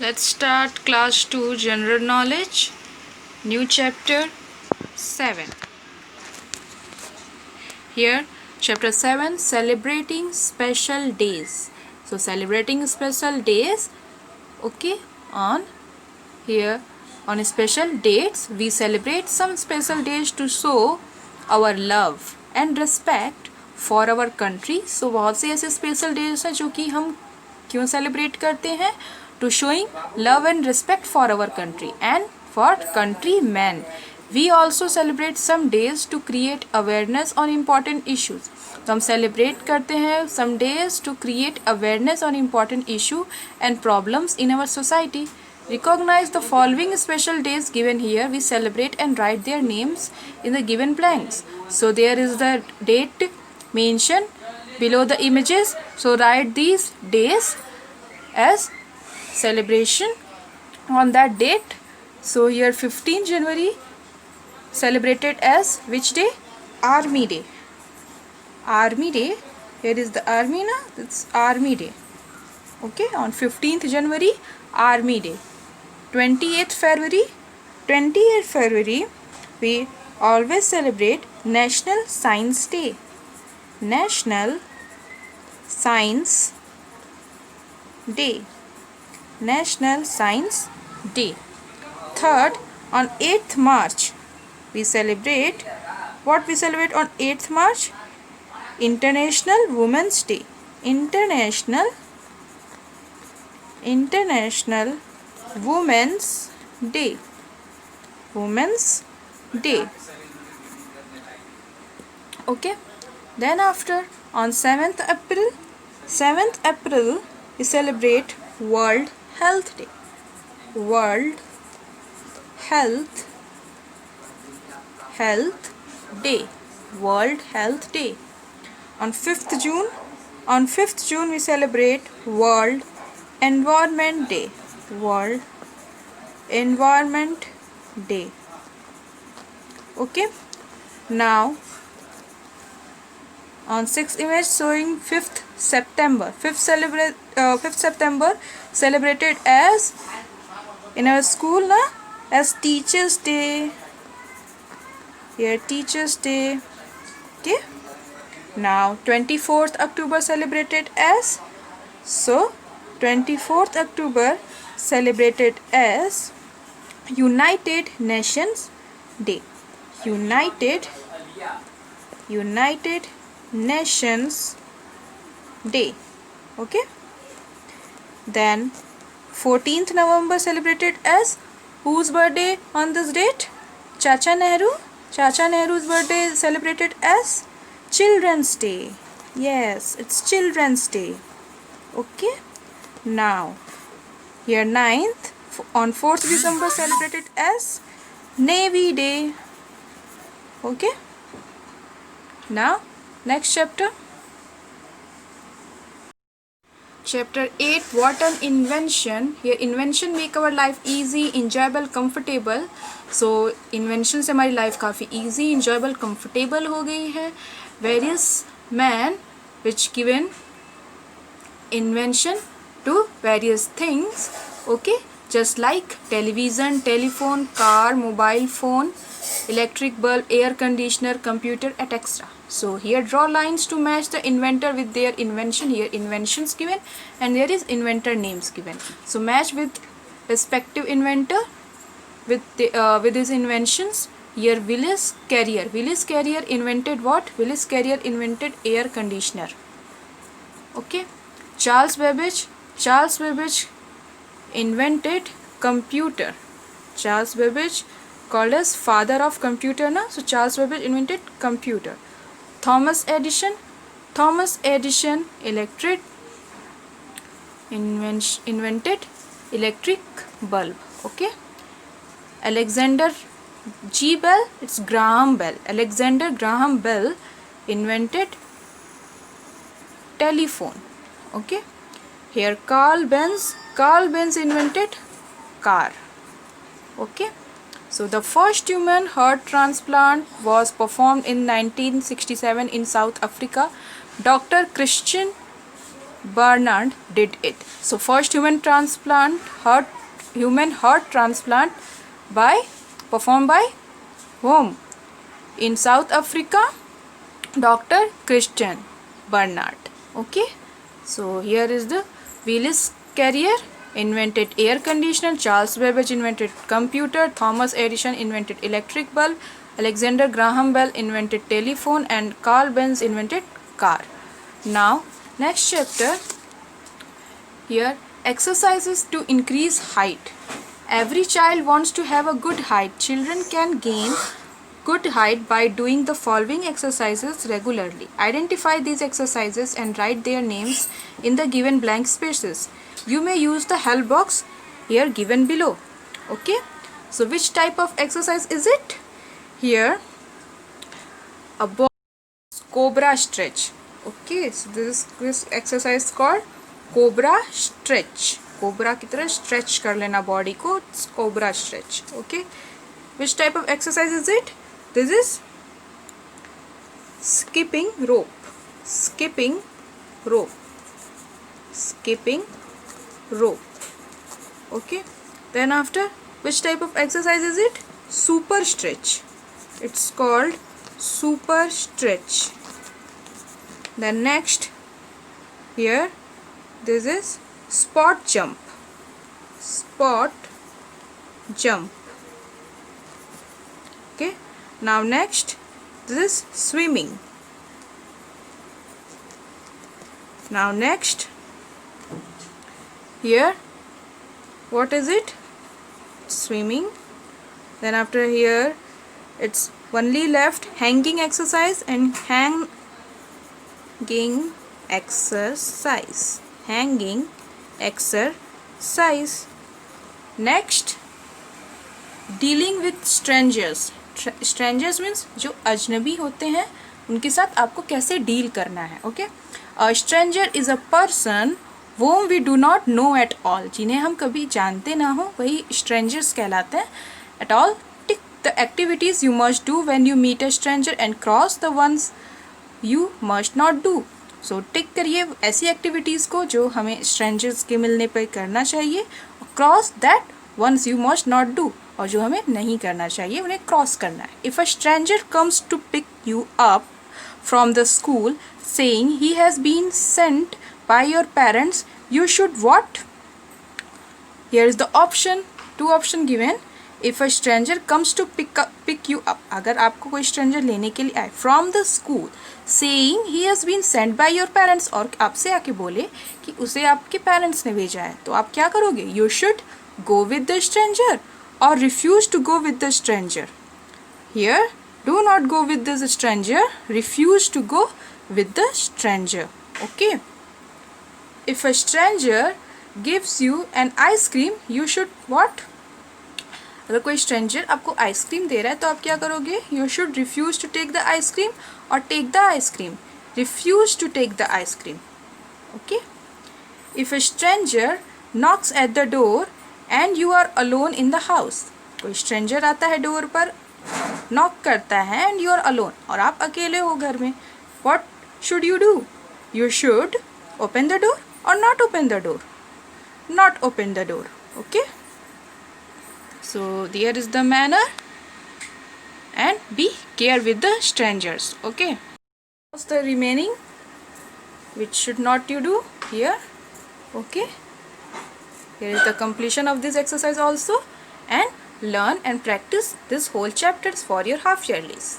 Let's start class 2 general knowledge, new chapter 7. Here chapter 7 celebrating special days. So celebrating special days, okay, on here on special dates we celebrate some special days to show our love and respect for our country. So बहुत से ऐसे special days हैं जो कि हम क्यों celebrate करते हैं? To showing love and respect for our country and for countrymen. We also celebrate some days to create awareness on important issues. तो हम celebrate करते हैं some days to create awareness on important issue and problems in our society. Recognize the following special days given here. We celebrate and write their names in the given blanks. So there is the date mentioned below the images. So write these days as celebration on that date. So here 15 January celebrated as which day? Army Day. Army Day. Here is the army na. It's Army Day. Okay, on 15th January Army Day. 28th February. 28th February we always celebrate National Science Day. National Science Day. National Science Day. Third, on 8th March we celebrate what we celebrate on 8th March? International Women's Day. International Women's Day. Women's Day. Okay. Then after on 7th April we celebrate World Health Day. World Health Day. World Health Day. On 5th June we celebrate World Environment Day. World Environment Day. Okay. Now on 6th image showing 5th September. 5th September celebrated as in our school na as Teachers Day. Here Teachers Day. Okay. Now 24th October celebrated as 24th October celebrated as United Nations Day. United Nations Day. Okay. Then 14th November celebrated as whose birthday on this date? Chacha Nehru. Chacha Nehru's birthday celebrated as Children's Day. Yes, it's Children's Day. Okay. Now here 9th on 4th December celebrated as Navy Day. Okay. Now next chapter. Chapter 8 what an invention. Here invention make our life easy, enjoyable, comfortable. So invention से हमारी life काफ़ी easy, enjoyable, comfortable हो गई है. Various man which given invention to various things. Okay, just like television, telephone, car, mobile phone, electric bulb, air conditioner, computer, etc. So here draw lines to match the inventor with their invention. Here inventions given and there is inventor names given. So match with respective inventor with his inventions. Here Willis Carrier. Willis Carrier invented what? Willis Carrier invented air conditioner. Okay. Charles Babbage. Charles Babbage invented computer. Charles Babbage called as father of computer na. So Charles Babbage invented computer. Thomas Edison. Thomas Edison invented electric bulb. Okay. Alexander G. Bell. It's Graham Bell. Alexander Graham Bell invented telephone. Okay. Here Carl Benz. Carl Benz invented car. Okay. So the first human heart transplant was performed in 1967 in South Africa. Dr. Christian Bernard did it. So first human heart transplant performed by whom? In South Africa, Dr. Christian Barnard. Okay, so here is the Willis Carrier invented air conditioner, Charles Babbage invented computer, Thomas Edison invented electric bulb, Alexander Graham Bell invented telephone, and Carl Benz invented car. Now next chapter, here exercises to increase height. Every child wants to have a good height. Children can gain good height by doing the following exercises regularly. Identify these exercises and write their names in the given blank spaces. You may use the help box here given below. Okay, so which type of exercise is it? Here a box cobra stretch. Okay, so this exercise called cobra stretch. Cobra की तरह stretch कर लेना body को, cobra stretch. Okay, which type of exercise is it? This is skipping rope. Skipping rope. Skipping rope. Okay, then after which type of exercise is it? Super stretch. It's called super stretch. Then next here this is spot jump. Spot jump. Okay, now next this is swimming. Now next here what is it? Swimming. Then after here it's only left hanging exercise and hanging exercise. Hanging exercise. Next, dealing with strangers. Strangers means जो अजनबी होते हैं उनके साथ आपको कैसे deal करना है. Okay, a stranger is a person whom we do not know at all. जिन्हें हम कभी जानते ना हो वही strangers कहलाते हैं. At all. Tick the activities you must do when you meet a stranger and cross the ones you must not do. सो टिक करिए ऐसी एक्टिविटीज़ को जो हमें स्ट्रेंजर्स के मिलने पर करना चाहिए, cross that ones you must not do, और जो हमें नहीं करना चाहिए उन्हें क्रॉस करना है. If a stranger comes to pick you up from the school saying he has been sent by your parents, you should what? Here is the option, two option given. If a stranger comes to pick you up, अगर आपको कोई stranger लेने के लिए आए from the school, saying he has been sent by your parents, और आपसे आके बोले कि उसे आपके पेरेंट्स ने भेजा है, तो आप क्या करोगे? You should go with the stranger और refuse to go with the stranger. Here do not go with the stranger, refuse to go with the stranger. Okay, if a stranger gives you an ice cream, you should what? अगर कोई stranger आपको ice cream दे रहा है तो आप क्या करोगे? You should refuse to take the ice cream और take the ice cream. Refuse to take the ice cream. Okay, if a stranger knocks at the door and you are alone in the house, कोई stranger आता है door पर, knock करता है and you are alone, और आप अकेले हो घर में, what should you do? You should open the door और not open the door. Not open the door. Okay, so there is the manner, and be care with the strangers. Okay, what's the remaining which should not you do here? Okay, here is the completion of this exercise also, and learn and practice this whole chapters for your half yearlies.